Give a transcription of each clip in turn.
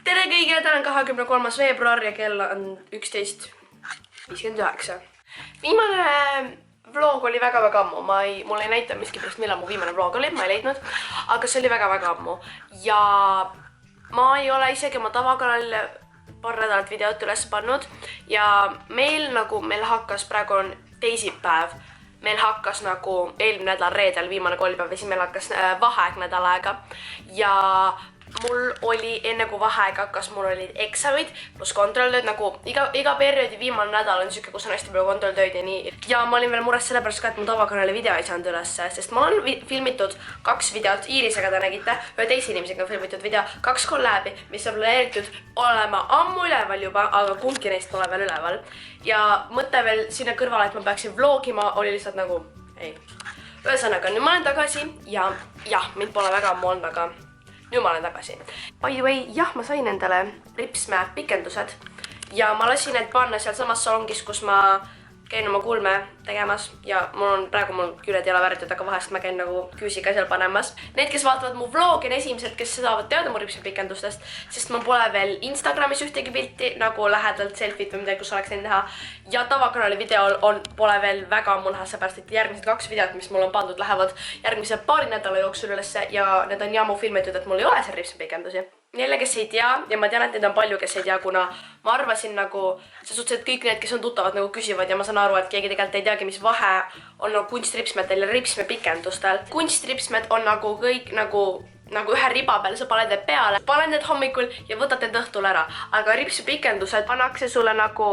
Tere kõigile, täna on 23. veebruar ja kell on 11:59. Viimane vlog oli väga ammu, mul ei näita miskipärast, millal mu viimane vlog oli, ma ei leidnud, aga see oli väga ammu ja ma ei ole isegi oma tavakanalile paar nädalat videot üles pannud ja meil hakkas, praegu on teisipäev, meil hakkas nagu eelmine nädal reedel, viimane kolmapäev ja siis meil hakkas vaheaeg nädal aega ja mul oli enne kui vaheaeg hakkas, mul olid eksamid pluss kontrolltööd, nagu iga perioodi viimane nädal on siuke, kus on hästi palju kontrolltööd ja nii. Ja ma olin veel mures sellepärast ka, et mu tavakanali video ei saanud ülesse, sest ma olen filmitud 2 videot, Iirisega te nägite, ühe teise inimesega on filmitud video, 2 kolläbi, mis on planeeritud olema ammu üleval juba, aga kumbki neist pole veel üleval. Ja mõte veel sinna kõrvale, et ma peaksin vlogima, oli lihtsalt nagu ei. Ühesõnaga, nüüd ma olen tagasi ja mind pole väga ammu olnud, aga nüüd ma olen tagasi. By the way, jah, ma sain endale ripsmäe pikendused ja ma lasin need panna seal samas salongis, kus ma käin oma kulme tegemas ja praegu mul küljed ei ole värvitud, aga vahest ma käin nagu küüsiga seal panemas. Need, kes vaatavad mu vlogi, on esimesed, kes saavad teada mu ripsmäe pikendustest, sest mul pole veel Instagramis ühtegi pilti nagu lähedalt selfit või midagi, kus oleks neid näha. Ja tavakanali videol pole veel väga ammu näha, seepärast et järgmised 2 videot, mis mul on pandud, lähevad järgmise paari nädala jooksul ülesse ja need on ammu filmitud, et mul ei ole seal ripsmäe pikendusi. Neile, kes ei tea, ja ma tean, et neid on palju, kes ei tea, kuna ma arvasin nagu, see suhtes, et kõik need, kes on tuttavad, nagu küsivad ja ma saan aru, et keegi tegelikult ei teagi, mis vahe on nagu kunstripsmetel ja ripsmäe pikendustel. Kunstripsmed on nagu kõik nagu ühe riba peal, sa paned need peale, paned need hommikul ja võtad need õhtul ära. Aga ripsmäe pikendused pannakse sulle nagu,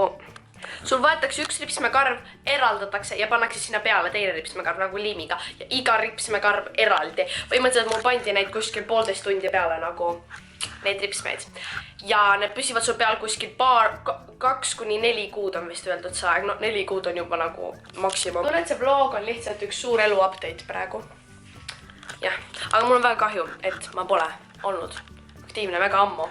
sul võetakse üks ripsmäekarv, eraldatakse ja pannakse sinna peale teine ripsmäekarv nagu liimiga ja iga ripsmäekarv eraldi. Põhimõtteliselt mul pandi neid kuskil 1,5 tundi peale nagu neid ripsmeid ja need püsivad sul peal kuskil 2 kuni 4 kuud on vist öeldud see aeg, no 4 kuud on juba nagu maksimum. Tunnen, et see vlog on lihtsalt üks suur elu update praegu. Jah, aga mul on väga kahju, et ma pole olnud aktiivne väga ammu.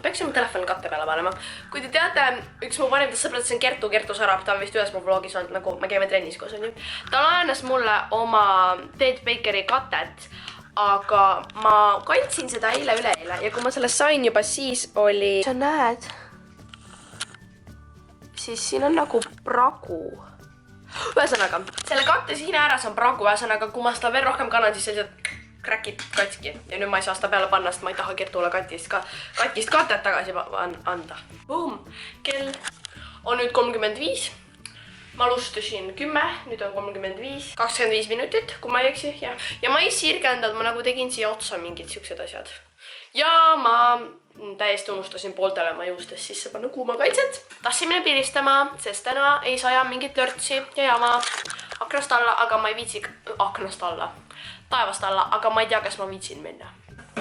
Peaksin mu telefoni katte peale panema. Kui te teate, üks mu varimtest sõbradest on Kertu Sarap, ta on vist ühes mu vlogis olnud, nagu me käime trennis koos on ju. Ta laenas mulle oma Ted Bakeri katet, aga ma kandsin seda üleeile ja kui ma sellest sain juba, siis oli, sa näed, siis siin on nagu pragu. Ühesõnaga, selle katte siin ääres on pragu, ühesõnaga, kui ma seda veel rohkem kannan, siis sellised kräkib katski ja nüüd ma ei saa seda peale panna, sest ma ei taha Kertule katist katet tagasi anda. Boom! Kell on nüüd 35. Ma alustasin 10, nüüd on 35, 25 minutit, kui ma ei eksi, ja ma ei sirgendanud, ma nagu tegin siia otsa mingid siuksed asjad. Ja ma täiesti unustasin pooltele oma juustest sisse panna kuumakaitset. Tahtsin minna piristama, sest täna ei saja mingit lörtsi ja jama aknast alla, aga ma ei viitsi taevast alla, aga ma ei tea, kas ma viitsin minna.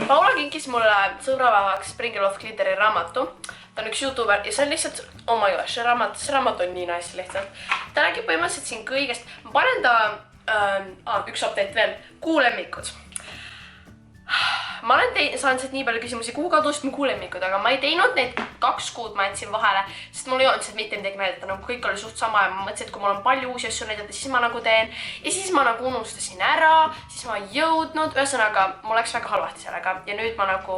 Paula kinkis mulle sõbrapäevaks Springer of Glitteri raamatu. Ta on üks YouTuber ja see on lihtsalt, oh my gosh, see raamat on nii nice lihtsalt. Ta räägib põhimõtteliselt siin kõigest. Ma panen ta, üks update veel, kuulemmikud. Ma olen saanud sealt nii palju küsimusi, kuhu kadusid mu kuulemmikud, aga ma ei teinud neid 2 kuud, ma jätsin vahele, sest mul ei olnud sealt mitte midagi näidata, nagu kõik oli suht sama ja ma mõtlesin, et kui mul on palju uusi asju näidata, siis ma nagu teen ja siis ma nagu unustasin ära, siis ma ei jõudnud, ühesõnaga, mul läks väga halvasti sellega ja nüüd ma nagu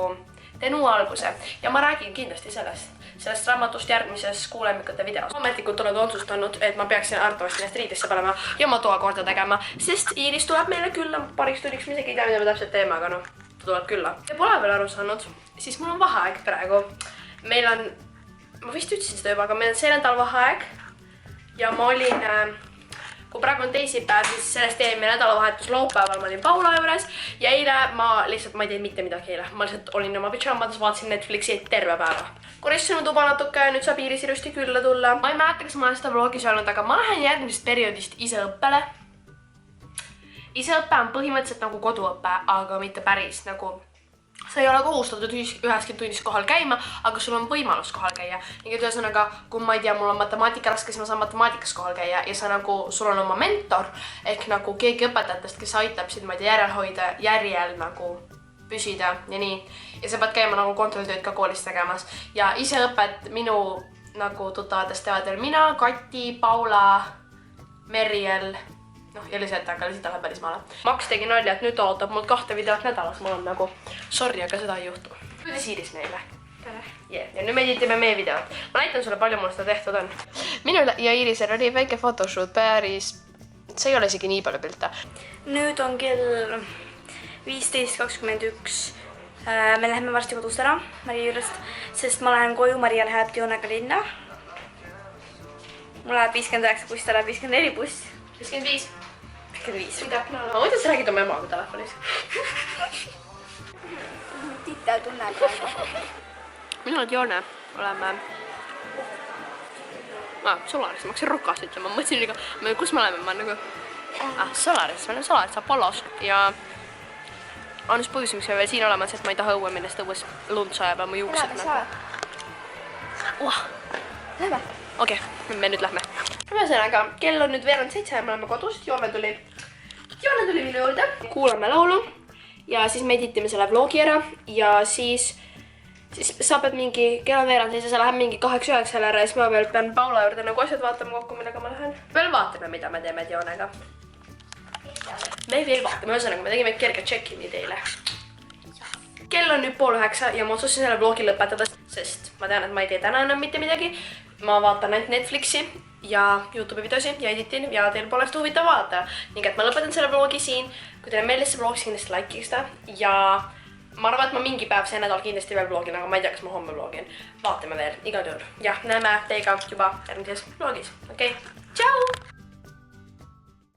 teen uue alguse ja ma räägin kindlasti sellest raamatust järgmises kuulemmikute videos. Ametlikult olen otsustanud, et ma peaksin arvatavasti ennast riidesse panema ja ma toa korda tegema, sest Iiris tuleb meile külla pariks tunniks, ma isegi ei tea, mida me täpselt teeme, aga noh, ta tuleb külla. Ja pole veel aru saanud, siis mul on vaheaeg praegu. Meil on, ma vist ütlesin seda juba, aga meil on see nädal vaheaeg ja ma olin, kui praegu on teisipäev, siis sellest eelmine nädalavahetus laupäeval ma olin Paula juures ja eile ma ei teinud mitte midagi eile. Ma lihtsalt olin oma pidžaamades, vaatasin Netflixi terve päeva. Korissin mu tuba natuke ja nüüd saab Iiris ilusti külla tulla. Ma ei mäleta, kas ma olen seda vlogis öelnud, aga ma lähen järgmisest perioodist iseõppele. Iseõppe on põhimõtteliselt nagu koduõppe, aga mitte päris nagu sa ei ole kohustatud üheski tunnis kohal käima, aga sul on võimalus kohal käia. Nii ühesõnaga, kui ma ei tea, mul on matemaatika raske, siis ma saan matemaatikas kohal käia ja sa nagu, sul on oma mentor ehk nagu keegi õpetajatest, kes aitab sind, ma ei tea, järjel nagu püsida ja nii. Ja sa pead käima nagu kontrolltööd ka koolis tegemas. Ja iseõpet minu nagu tuttavadest teevad veel mina, Kati, Paula, Merriel, ja lihtsalt, aga lihtsalt läheb päris maale. Max tegi nalja, et nüüd ootab mul 2 videot nädalas, mul on nagu sorry, aga seda ei juhtu. Kuidas Iiris neile? Yeah. Ja nüüd me editime meie videot. Ma näitan sulle, palju mul seda tehtud on. Minul ja Iirisel oli väike photoshoot päris... See ei ole isegi nii palju pilte. Nüüd on kell 15:21. Me läheme varsti kodust ära Maria juurest, sest ma lähen koju, Maria läheb Dionega linna. Mul läheb 59 buss, ta läheb 54 buss. 55. 55. Mida? Ma mõtlen, sa räägid oma emaga telefonis. Titel tunneb praegu. Mina olen Dione. Oleme... Solaris, ma hakkasin Rukast ütlema. Ma mõtlesin liiga... Kus me oleme? Ma olen nagu... Solaris. Me oleme Solaris, Apollos. Ja... On just põhjus, miks me veel siin oleme, sest ma ei taha õue minna, sest õues lund sajab ja mu juuksed nagu... Lähme. Okei, me nüüd lähme. Ühesõnaga, kell on nüüd veerand 7 ja me oleme kodus. Joone tuli minu juurde. Kuulame laulu ja siis me editime selle vlogi ära ja siis sa pead mingi kell on veerand 7, sa läheb mingi 8-9 ära ja siis ma veel pean Paula juurde nagu asjad vaatama kokku, millega ma lähen. Veel vaatame, mida me teeme Dionega. Me veel vaatame, ühesõnaga me tegime kerge check-in'i teile. Kell on nüüd 8:30 ja ma otsustasin selle vlogi lõpetada, sest ma tean, et ma ei tee täna enam mitte midagi. Ma vaatan ainult Netflixi ja YouTube videosi ja editin ja teil pole seda huvitav vaadata. Nii et ma lõpetan selle vlogi siin. Kui teile meeldis see vlog, siis kindlasti likeige seda. Ja ma arvan, et ma mingi päev see nädal kindlasti veel vlogin, aga ma ei tea, kas ma homme vlogin. Vaatame veel, igal juhul. Ja näeme teiega juba järgmises vlogis. Okei, tšau!